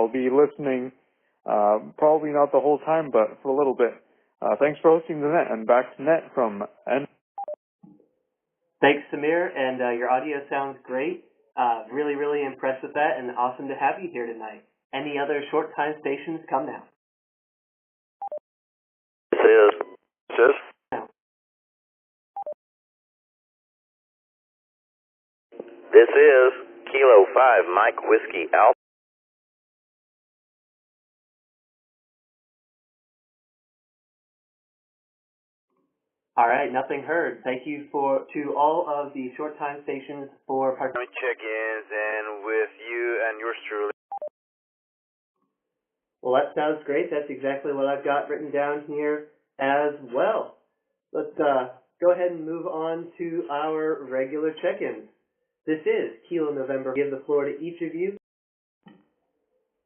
I'll be listening, probably not the whole time, but for a little bit. Thanks for hosting the net, and back to net from N. Thanks, Samir, and your audio sounds great. Really, really impressed with that, and awesome to have you here tonight. Any other short time stations, come now. This is Kilo 5 Mike Whiskey Alpha. All right, nothing heard. Thank you to all of the short time stations for participating. Check-ins and with you and yours truly. Well, that sounds great. That's exactly what I've got written down here as well. Let's go ahead and move on to our regular check-ins. This is Kilo November. Give the floor to each of you.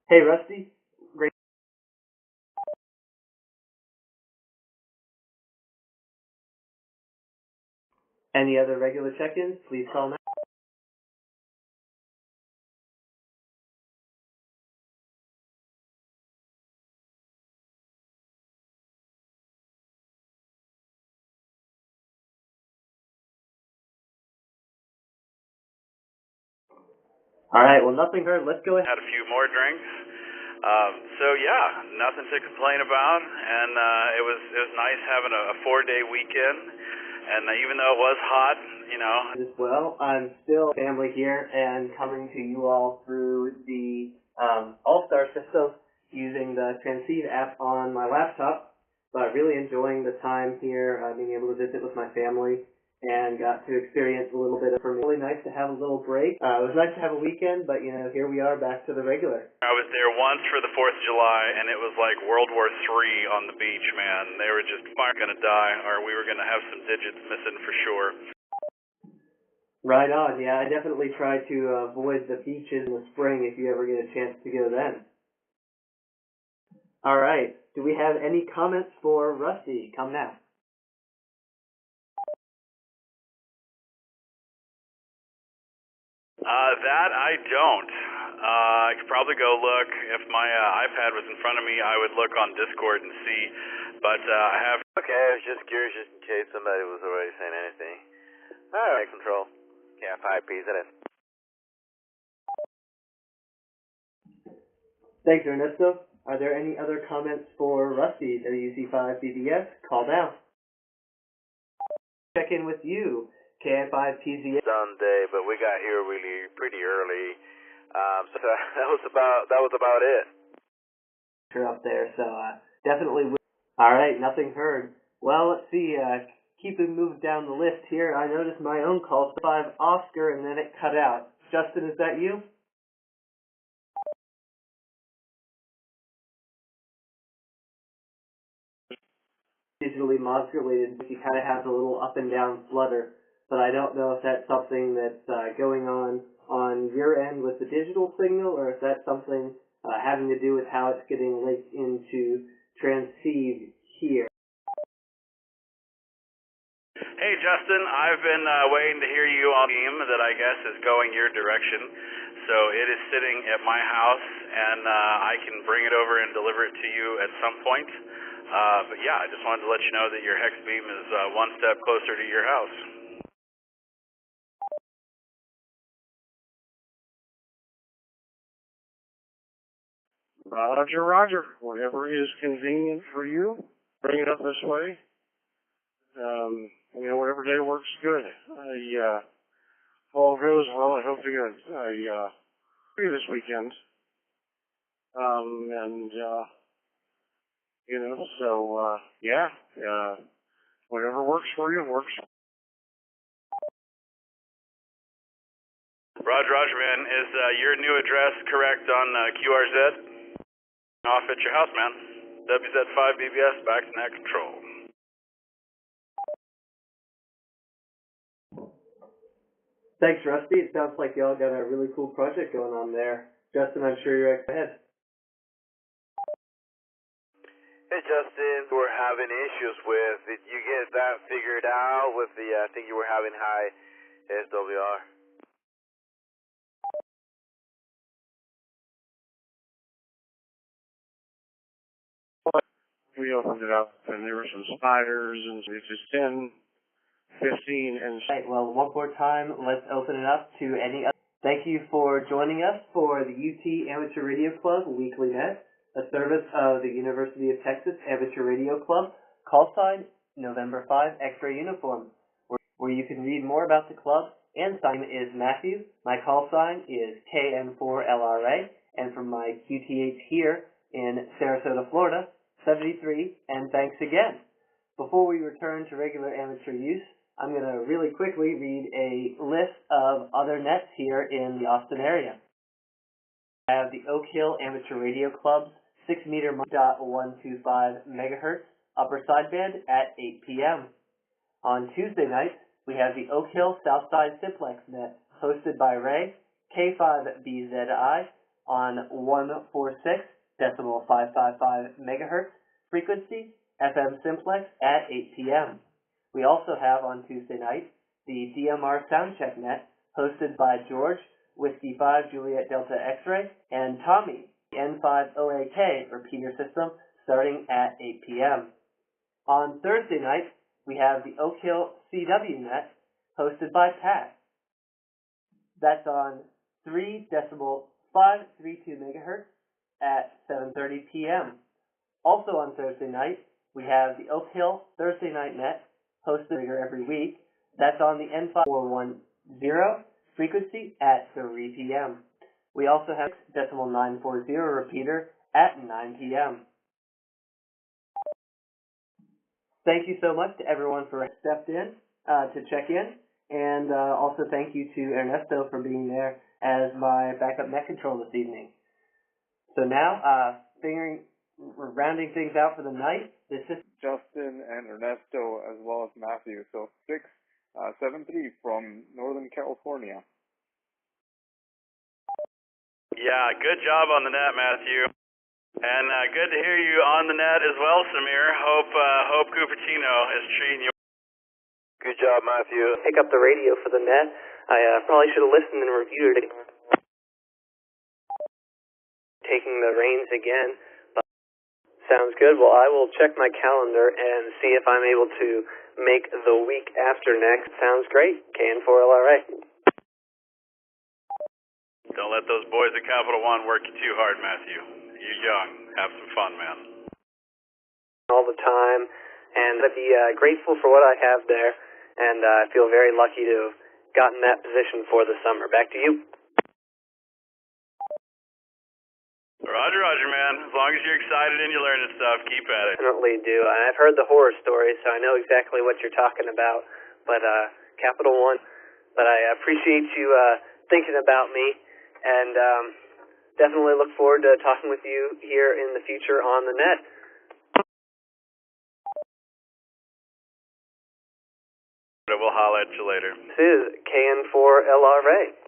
Hey, Rusty. Great. Any other regular check-ins? Please call now. All right, well, nothing heard. Let's go ahead. Had a few more drinks. So yeah, nothing to complain about, and it was nice having a 4-day weekend. And even though it was hot, you know. As well, I'm still family here and coming to you all through the All-Star system using the Transceive app on my laptop. But really enjoying the time here, being able to visit with my family. And got to experience a little bit of, for me, really nice to have a little break. It was nice to have a weekend, but you know, here we are back to the regular. I was there once for the 4th of July, and it was like World War III on the beach, man. They were just going to die, or we were going to have some digits missing for sure. Right on, yeah. I definitely try to avoid the beaches in the spring if you ever get a chance to go then. All right. Do we have any comments for Rusty? Come now. That I don't. I could probably go look. If my iPad was in front of me, I would look on Discord and see. But I have. Okay, I was just curious just in case somebody was already saying anything. All right, control. Yeah, 5P's in it. Thanks, Ernesto. Are there any other comments for Rusty, WC5BBS? Call now. Check in with you, KI5PZS. Sunday, but we got here really pretty early. So that was about it. You're up there, so definitely. All right, nothing heard. Well, let's see. Keeping moving down the list here, I noticed my own call 5 Oscar, and then it cut out. Justin, is that you? Digitally modulated, he kind of has a little up and down flutter, but I don't know if that's something that's going on your end with the digital signal, or if that's something having to do with how it's getting linked into Transceive here. Hey Justin, I've been waiting to hear you on a team that I guess is going your direction. So it is sitting at my house, and I can bring it over and deliver it to you at some point. But yeah, I just wanted to let you know that your hex beam is one step closer to your house. Roger, Roger. Whatever is convenient for you, bring it up this way. You know, whatever day works good. All goes well. I hope you're good. Free this weekend. You know, so, yeah, whatever works for you works. Roger, man. Is your new address correct on QRZ? Off at your house, man. WZ5BBS, back to net control. Thanks, Rusty. It sounds like y'all got a really cool project going on there. Justin, I'm sure you're ahead. Hey, Justin, we're having issues with, did you get that figured out with the, I think you were having high SWR? we opened it up, and there were some spiders, and it's just 10, 15, and... Right, well, one more time, let's open it up to any other. Thank you for joining us for the UT Amateur Radio Club Weekly Net, a service of the University of Texas Amateur Radio Club, call sign November 5 X-ray uniform, where you can read more about the club. And sign is Matthew. My call sign is KN4LRA, and from my QTH here in Sarasota, Florida, 73, and thanks again. Before we return to regular amateur use, I'm going to really quickly read a list of other nets here in the Austin area. I have the Oak Hill Amateur Radio Club's 6-meter 125 megahertz upper sideband at 8 p.m. On Tuesday nights, we have the Oak Hill Southside Simplex net, hosted by Ray, K5BZI, on 146.555 megahertz frequency, FM Simplex at 8 p.m. We also have on Tuesday night the DMR Soundcheck net, hosted by George, Whiskey 5 Juliet Delta X-ray, and Tommy, N5OAK repeater system, starting at 8 p.m. On Thursday night, we have the Oak Hill CW net, hosted by Pat. That's on 3.532 megahertz at 7:30 p.m. Also on Thursday night, we have the Oak Hill Thursday night net, hosted every week. That's on the N5410 frequency at 3 p.m. We also have 940 repeater at 9 p.m. Thank you so much to everyone for stepped in to check in, and also thank you to Ernesto for being there as my backup net control this evening. So now, we're rounding things out for the night. This is Justin and Ernesto, as well as Matthew. So 673 from Northern California. Yeah, good job on the net, Matthew. And good to hear you on the net as well, Samir. Hope Cupertino is treating you. Good job, Matthew. pick up the radio for the net. I probably should have listened and reviewed it. Taking the reins again. Sounds good. Well, I will check my calendar and see if I'm able to make the week after next. Sounds great. KN4LRA. Don't let those boys at Capital One work you too hard, Matthew. You're young. Have some fun, man. All the time, and I'd be grateful for what I have there, and I feel very lucky to have gotten that position for the summer. Back to you. Roger, man. As long as you're excited and you're learning stuff, keep at it. Definitely do. And I've heard the horror stories, so I know exactly what you're talking about. But Capital One, but I appreciate you thinking about me, and definitely look forward to talking with you here in the future on the net. We'll holler at you later. This is KN4LRA.